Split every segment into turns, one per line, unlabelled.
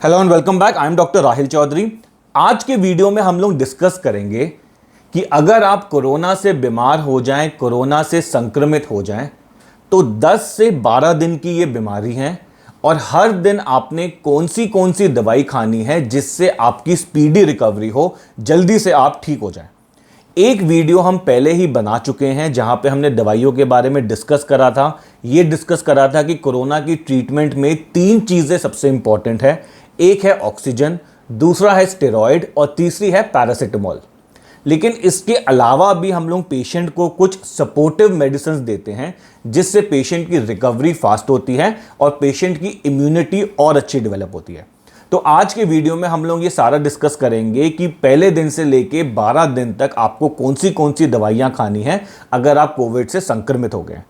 Hello and welcome back. I am doctor Rahil Chaudhary. आज के video में हम लोग डिस्कस करेंगे कि अगर आप कोरोना से बीमार हो जाएं, कोरोना से संक्रमित हो जाएं, तो 10 से 12 दिन की ये बीमारी है और हर दिन आपने कौन सी दवाई खानी है जिससे आपकी स्पीडी रिकवरी हो, जल्दी से आप ठीक हो जाएं। एक वीडियो हम पहले ही बना चुके हैं जहां पे हमने दवाइयों के बारे में डिस्कस करा था। ये डिस्कस करा था कि कोरोना की ट्रीटमेंट में 3 चीज़ें सबसे इंपॉर्टेंट है। एक है ऑक्सीजन, दूसरा है स्टेरॉइड और तीसरी है पैरासिटामोल। लेकिन इसके अलावा भी हम लोग पेशेंट को कुछ सपोर्टिव मेडिसिन देते हैं जिससे पेशेंट की रिकवरी फास्ट होती है और पेशेंट की इम्यूनिटी और अच्छी डेवलप होती है। तो आज के वीडियो में हम लोग ये सारा डिस्कस करेंगे कि पहले दिन से लेके 12 दिन तक आपको कौन सी दवाइयां खानी है अगर आप कोविड से संक्रमित हो गए।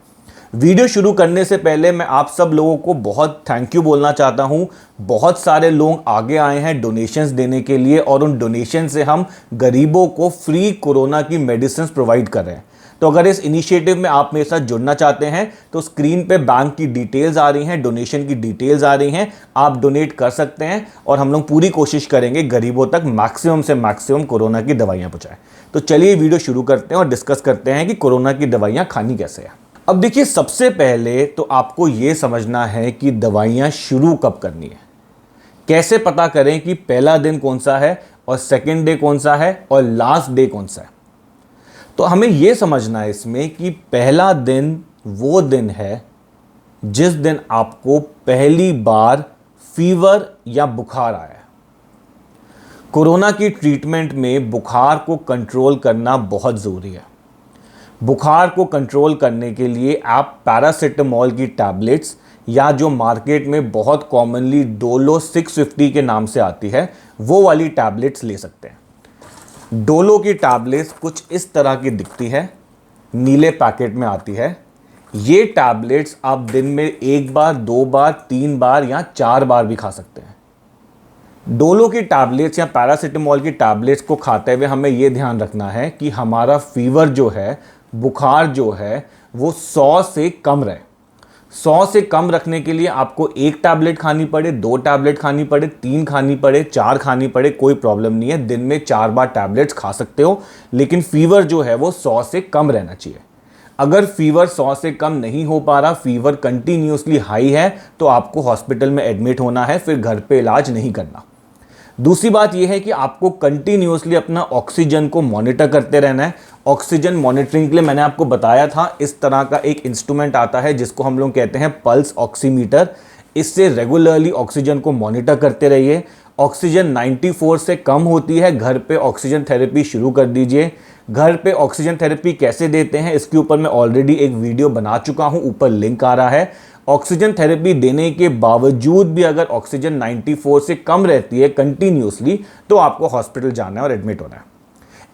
वीडियो शुरू करने से पहले मैं आप सब लोगों को बहुत थैंक यू बोलना चाहता हूं। बहुत सारे लोग आगे आए हैं डोनेशंस देने के लिए और उन डोनेशन से हम गरीबों को फ्री कोरोना की मेडिसिन प्रोवाइड कर रहे हैं। तो अगर इस इनिशिएटिव में आप मेरे साथ जुड़ना चाहते हैं तो स्क्रीन पे बैंक की डिटेल्स आ रही हैं, डोनेशन की डिटेल्स आ रही हैं, आप डोनेट कर सकते हैं और हम लोग पूरी कोशिश करेंगे गरीबों तक मैक्सिमम से मैक्सिमम कोरोना की दवाइयां पहुंचाएं। तो चलिए वीडियो शुरू करते हैं और डिस्कस करते हैं कि कोरोना की दवाइयां खानी कैसे है। अब देखिए, सबसे पहले तो आपको यह समझना है कि दवाइयां शुरू कब करनी है। कैसे पता करें कि पहला दिन कौन सा है और सेकेंड डे कौन सा है और लास्ट डे कौन सा है। तो हमें यह समझना है इसमें कि पहला दिन वो दिन है जिस दिन आपको पहली बार फीवर या बुखार आया है। कोरोना की ट्रीटमेंट में बुखार को कंट्रोल करना बहुत ज़रूरी है। बुखार को कंट्रोल करने के लिए आप पैरासिटामोल की टैबलेट्स या जो मार्केट में बहुत कॉमनली डोलो 650 के नाम से आती है वो वाली टैबलेट्स ले सकते हैं। डोलो की टैबलेट्स कुछ इस तरह की दिखती है, नीले पैकेट में आती है। ये टैबलेट्स आप दिन में 1 बार, 2 बार, 3 बार या 4 बार भी खा सकते हैं। डोलो की टैबलेट्स या पैरासिटामोल की टैबलेट्स को खाते हुए हमें यह ध्यान रखना है कि हमारा फीवर जो है, बुखार जो है, वो 100 से कम रहे। 100 से कम रखने के लिए आपको 1 टैबलेट खानी पड़े, 2 टैबलेट खानी पड़े, 3 खानी पड़े, 4 खानी पड़े, कोई प्रॉब्लम नहीं है। दिन में 4 बार टैबलेट्स खा सकते हो, लेकिन फीवर जो है वो 100 से कम रहना चाहिए। अगर फीवर 100 से कम नहीं हो पा रहा, फीवर कंटिन्यूसली हाई है, तो आपको हॉस्पिटल में एडमिट होना है, फिर घर पे इलाज नहीं करना। दूसरी बात यह है कि आपको कंटिन्यूसली अपना ऑक्सीजन को मॉनिटर करते रहना है। ऑक्सीजन मॉनिटरिंग के लिए मैंने आपको बताया था, इस तरह का एक इंस्ट्रूमेंट आता है जिसको हम लोग कहते हैं पल्स ऑक्सीमीटर। इससे रेगुलरली ऑक्सीजन को मॉनिटर करते रहिए। ऑक्सीजन 94 से कम होती है, घर पे ऑक्सीजन थेरेपी शुरू कर दीजिए। घर पे ऑक्सीजन थेरेपी कैसे देते हैं इसके ऊपर मैं ऑलरेडी एक वीडियो बना चुका हूं, ऊपर लिंक आ रहा है। ऑक्सीजन थेरेपी देने के बावजूद भी अगर ऑक्सीजन 94 से कम रहती है कंटिन्यूसली, तो आपको हॉस्पिटल जाना है और एडमिट होना है।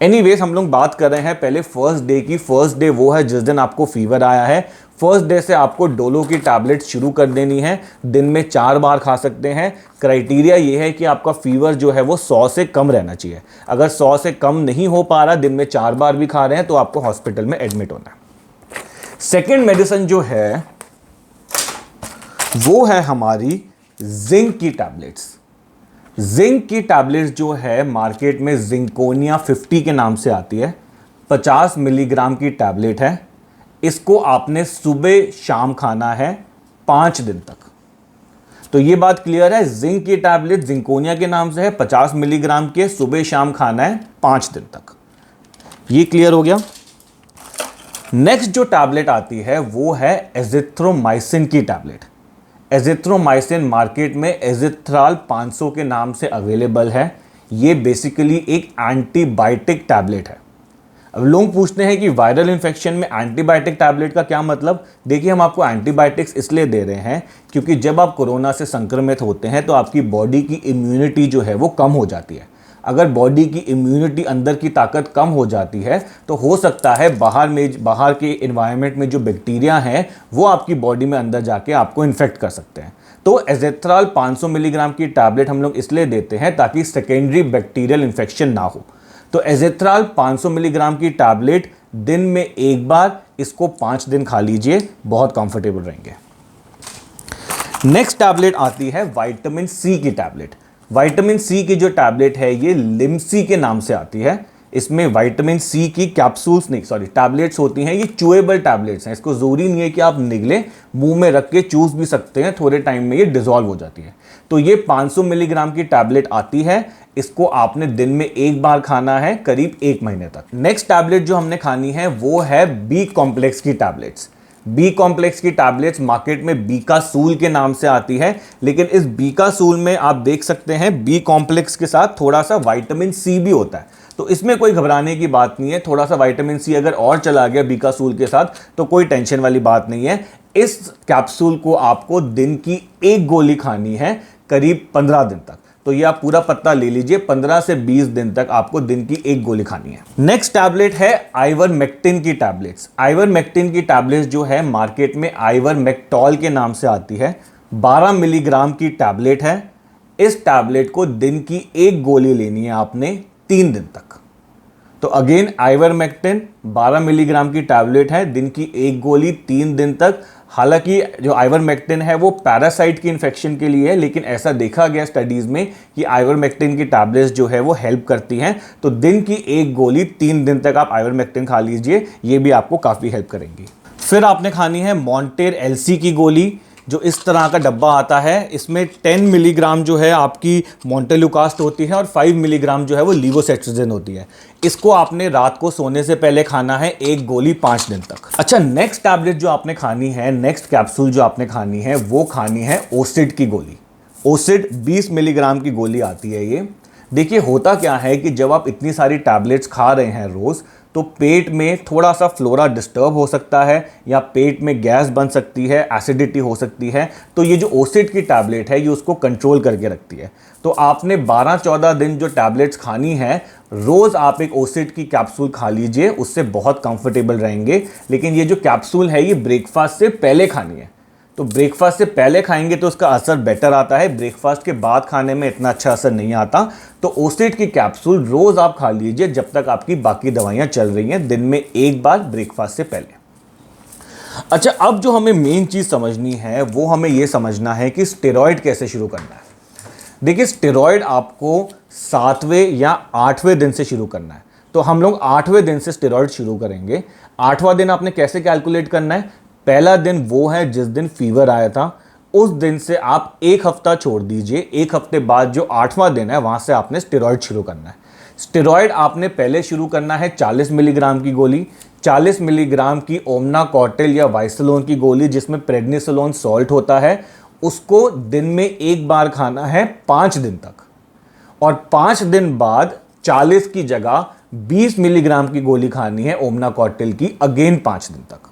एनीवेज, हम लोग बात कर रहे हैं पहले फर्स्ट डे की। फर्स्ट डे वो है जिस दिन आपको फीवर आया है। फर्स्ट डे से आपको डोलो की टैबलेट शुरू कर देनी है। दिन में 4 बार खा सकते हैं। क्राइटेरिया ये है कि आपका फीवर जो है वो 100 से कम रहना चाहिए। अगर 100 से कम नहीं हो पा रहा, दिन में 4 बार भी खा रहे हैं, तो आपको हॉस्पिटल में एडमिट होना है। सेकेंड मेडिसिन जो है वो है हमारी जिंक की टैबलेट्स। जिंक की टैबलेट्स जो है मार्केट में जिंकोनिया 50 के नाम से आती है। 50 मिलीग्राम की टैबलेट है। इसको आपने सुबह शाम खाना है 5 दिन तक। तो ये बात क्लियर है, जिंक की टैबलेट जिंकोनिया के नाम से है, 50 मिलीग्राम के, सुबह शाम खाना है 5 दिन तक। ये क्लियर हो गया। नेक्स्ट जो टैबलेट आती है वो है एजिथ्रोमाइसिन की टैबलेट। एजिथ्रोमाइसिन मार्केट में एजिथ्राल 500 के नाम से अवेलेबल है। ये बेसिकली एक एंटीबायोटिक टैबलेट है। अब लोग पूछते हैं कि वायरल इन्फेक्शन में एंटीबायोटिक टैबलेट का क्या मतलब। देखिए, हम आपको एंटीबायोटिक्स इसलिए दे रहे हैं क्योंकि जब आप कोरोना से संक्रमित होते हैं तो आपकी बॉडी की इम्यूनिटी जो है वो कम हो जाती है। अगर बॉडी की इम्यूनिटी, अंदर की ताकत कम हो जाती है तो हो सकता है बाहर के एनवायरनमेंट में जो बैक्टीरिया हैं वो आपकी बॉडी में अंदर जाके आपको इन्फेक्ट कर सकते हैं। तो एजेथ्राल 500 मिलीग्राम की टैबलेट हम लोग इसलिए देते हैं ताकि सेकेंडरी बैक्टीरियल इन्फेक्शन ना हो। तो एजेथ्राल 500 मिलीग्राम की टैबलेट दिन में 1 बार, इसको 5 दिन खा लीजिए, बहुत कंफर्टेबल रहेंगे। नेक्स्ट टैबलेट आती है विटामिन सी की टैबलेट। विटामिन सी की जो टैबलेट है ये लिम्सी के नाम से आती है। इसमें विटामिन सी की कैप्सूल्स नहीं, सॉरी, टैबलेट्स होती हैं। ये चूएबल टैबलेट्स हैं, इसको ज़रूरी नहीं है कि आप निगलें, मुंह में रख के चूस भी सकते हैं, थोड़े टाइम में ये डिजॉल्व हो जाती है। तो ये 500 मिलीग्राम की टैबलेट आती है, इसको आपने दिन में एक बार खाना है करीब 1 महीने तक। नेक्स्ट टैबलेट जो हमने खानी है वो है बी कॉम्प्लेक्स की टैबलेट्स। बी कॉम्प्लेक्स की टैबलेट्स मार्केट में बीकासूल के नाम से आती है, लेकिन इस बीकासूल में आप देख सकते हैं बी कॉम्प्लेक्स के साथ थोड़ा सा विटामिन सी भी होता है, तो इसमें कोई घबराने की बात नहीं है। थोड़ा सा विटामिन सी अगर और चला गया बीकासूल के साथ तो कोई टेंशन वाली बात नहीं है। इस कैप्सूल को आपको दिन की 1 गोली खानी है करीब 15 दिन तक। तो ये आप पूरा पत्ता ले लीजिए, 15 से 20 दिन तक आपको दिन की 1 गोली खानी है। नेक्स्ट टैबलेट है आइवरमेक्टिन की टैबलेट्स। आइवरमेक्टिन की टैबलेट्स जो है मार्केट में आइवरमेक्टॉल के नाम से आती है। 12 मिलीग्राम की टैबलेट है। इस टैबलेट को दिन की 1 गोली लेनी है आपने 3 दिन तक। तो अगेन आइवरमेक्टिन 12 मिलीग्राम की टैबलेट है, दिन की 1 गोली 3 दिन तक। हालांकि जो आइवरमेक्टिन है वो पैरासाइट की इन्फेक्शन के लिए है, लेकिन ऐसा देखा गया स्टडीज़ में कि आइवरमेक्टिन की टैबलेट्स जो है वो हेल्प करती हैं। तो दिन की 1 गोली 3 दिन तक आप आइवरमेक्टिन खा लीजिए, ये भी आपको काफ़ी हेल्प करेंगी। फिर आपने खानी है मॉन्टेर एलसी की गोली, जो इस तरह का डब्बा आता है। इसमें 10 मिलीग्राम जो है आपकी मोंटेलुकास्ट होती है और 5 मिलीग्राम जो है वो लीवोसेट्रिजिन होती है। इसको आपने रात को सोने से पहले खाना है, 1 गोली 5 दिन तक। अच्छा, नेक्स्ट टैबलेट जो आपने खानी है, नेक्स्ट कैप्सूल जो आपने खानी है वो खानी है ओसिड की गोली। ओसिड 20 मिलीग्राम की गोली आती है ये। देखिए होता क्या है कि जब आप इतनी सारी टैबलेट्स खा रहे हैं रोज़, तो पेट में थोड़ा सा फ्लोरा डिस्टर्ब हो सकता है या पेट में गैस बन सकती है, एसिडिटी हो सकती है। तो ये जो ओसिड की टैबलेट है ये उसको कंट्रोल करके रखती है। तो आपने 12-14 दिन जो टैबलेट्स खानी है, रोज़ आप एक ओसिड की कैप्सूल खा लीजिए, उससे बहुत कंफर्टेबल रहेंगे। लेकिन ये जो कैप्सूल है ये ब्रेकफास्ट से पहले खानी है। तो ब्रेकफास्ट से पहले खाएंगे तो उसका असर बेटर आता है, ब्रेकफास्ट के बाद खाने में इतना अच्छा असर नहीं आता। तो ओसिड की कैप्सूल रोज आप खा लीजिए जब तक आपकी बाकी दवाइयां चल रही हैं, दिन में 1 बार ब्रेकफास्ट से पहले। अच्छा, अब जो हमें मेन चीज समझनी है वो हमें यह समझना है कि स्टेरॉइड कैसे शुरू करना है। देखिए, स्टेरॉइड आपको 7वें या 8वें दिन से शुरू करना है। तो हम लोग 8वें दिन से स्टेरॉइड शुरू करेंगे। 8वां दिन आपने कैसे कैलकुलेट करना है? पहला दिन वो है जिस दिन फीवर आया था, उस दिन से आप 1 हफ्ता छोड़ दीजिए। 1 हफ्ते बाद जो 8वां दिन है वहां से आपने स्टेरॉइड शुरू करना है। स्टेरॉइड आपने पहले शुरू करना है 40 मिलीग्राम की गोली, 40 मिलीग्राम की ओमनाकॉर्टिल या वाइसलोन की गोली जिसमें प्रेडनिसोलोन सॉल्ट होता है, उसको दिन में 1 बार खाना है 5 दिन तक। और 5 दिन बाद 40 की जगह 20 मिलीग्राम की गोली खानी है ओमनाकॉर्टिल की, अगेन 5 दिन तक।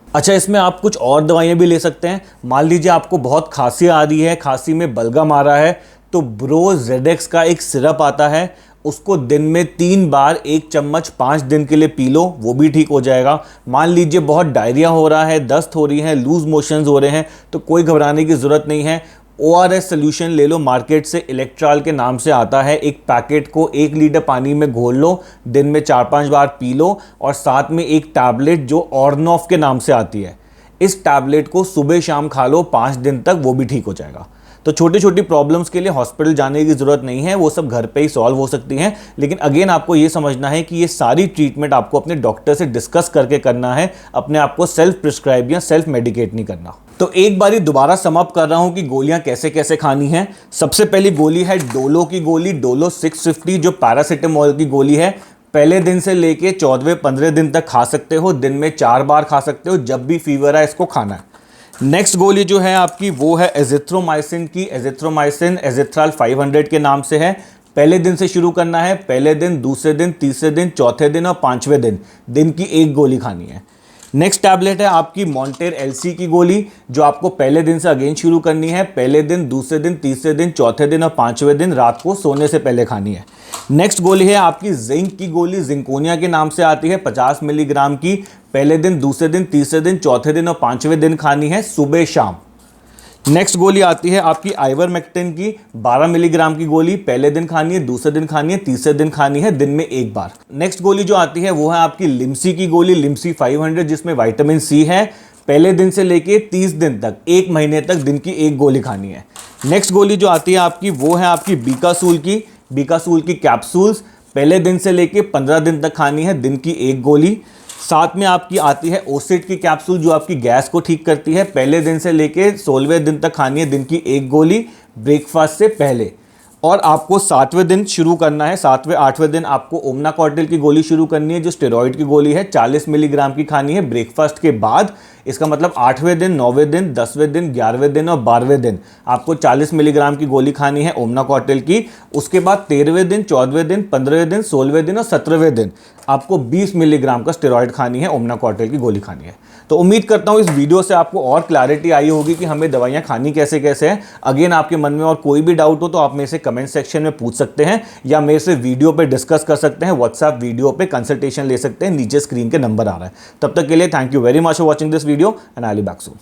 अच्छा, इसमें आप कुछ और दवाइयाँ भी ले सकते हैं। मान लीजिए आपको बहुत खांसी आ रही है, खांसी में बलगम आ रहा है, तो ब्रोजेडेक्स का एक सिरप आता है, उसको दिन में 3 बार 1 चम्मच 5 दिन के लिए पी लो, वो भी ठीक हो जाएगा। मान लीजिए बहुत डायरिया हो रहा है, दस्त हो रही है, लूज मोशंस हो रहे हैं, तो कोई घबराने की ज़रूरत नहीं है। ORS सोल्यूशन ले लो, मार्केट से इलेक्ट्रॉल के नाम से आता है। एक पैकेट को 1 लीटर पानी में घोल लो, दिन में 4-5 बार पी लो, और साथ में एक टैबलेट जो ऑर्नोफ के नाम से आती है, इस टैबलेट को सुबह शाम खा लो 5 दिन तक, वो भी ठीक हो जाएगा। तो छोटी छोटी प्रॉब्लम्स के लिए हॉस्पिटल जाने की ज़रूरत नहीं है, वो सब घर पे ही सॉल्व हो सकती हैं। लेकिन अगेन आपको ये समझना है कि ये सारी ट्रीटमेंट आपको अपने डॉक्टर से डिस्कस करके करना है, अपने आप को सेल्फ प्रिस्क्राइब या सेल्फ मेडिकेट नहीं करना। तो एक बारी दोबारा समअप कर रहा हूं कि गोलियां कैसे कैसे खानी है। सबसे पहली गोली है डोलो की गोली, डोलो 650, जो पैरासिटामोल की गोली है। पहले दिन से लेके 14वें-15वें दिन तक खा सकते हो, दिन में 4 बार खा सकते हो, जब भी फीवर है इसको खाना है। नेक्स्ट गोली जो है आपकी वो है एजिथ्रोमाइसिन की, एजिथ्रोमाइसिन एजिथ्राल 500 के नाम से है। पहले दिन से शुरू करना है, पहले दिन, दूसरे दिन, तीसरे दिन, चौथे दिन और 5वें दिन, दिन की 1 गोली खानी है। नेक्स्ट टैबलेट है आपकी मॉन्टेर एलसी की गोली, जो आपको पहले दिन से अगेन शुरू करनी है। पहले दिन, दूसरे दिन, तीसरे दिन, चौथे दिन और 5वें दिन रात को सोने से पहले खानी है। नेक्स्ट गोली है आपकी जिंक की गोली, जिंकोनिया के नाम से आती है, 50 मिलीग्राम की। पहले दिन, दूसरे दिन, तीसरे दिन, चौथे दिन और 5वें दिन खानी है, सुबह शाम। नेक्स्ट गोली आती है आपकी आइवरमेक्टिन की, 12 मिलीग्राम की गोली। पहले दिन खानी है, दूसरे दिन खानी है, तीसरे दिन खानी है, दिन में 1 बार। नेक्स्ट गोली जो आती है वो है आपकी लिम्सी की गोली, लिम्सी 500, जिसमें विटामिन सी है। पहले दिन से लेके 30 दिन तक, 1 महीने तक दिन की 1 गोली खानी है। नेक्स्ट गोली जो आती है आपकी, वो है आपकी बीकासूल की कैप्सूल्स। पहले दिन से लेके 15 दिन तक खानी है, दिन की 1 गोली। साथ में आपकी आती है ओसिट की कैप्सूल, जो आपकी गैस को ठीक करती है। पहले दिन से लेके 16वें दिन तक खानी है, दिन की 1 गोली ब्रेकफास्ट से पहले। और आपको 7वें दिन शुरू करना है, 7वें 8वें दिन आपको ओमनाकॉर्टिल की गोली शुरू करनी है, जो स्टेरॉइड की गोली है। 40 मिलीग्राम की खानी है ब्रेकफास्ट के बाद। इसका मतलब 8वें दिन, 9वें दिन, 10वें दिन, 11वें दिन और 12वें दिन आपको 40 मिलीग्राम की गोली खानी है ओमनाकॉर्टिल की। उसके बाद 13वें दिन, 14वें दिन, 15वें दिन, 16वें दिन और 17वें दिन आपको 20 मिलीग्राम का स्टेरॉइड खानी है, ओमनाकॉर्टिल की गोली खानी है। तो उम्मीद करता हूँ इस वीडियो से आपको और क्लैरिटी आई होगी कि हमें दवाइयाँ खानी कैसे कैसे हैं। अगेन आपके मन में और कोई भी डाउट हो तो आप मेरे से कमेंट सेक्शन में पूछ सकते हैं, या मेरे से वीडियो पे डिस्कस कर सकते हैं। व्हाट्सएप वीडियो पे कंसल्टेशन ले सकते हैं, नीचे स्क्रीन के नंबर आ रहा है। तब तक के लिए thank you very much for watching this video and I will be back soon.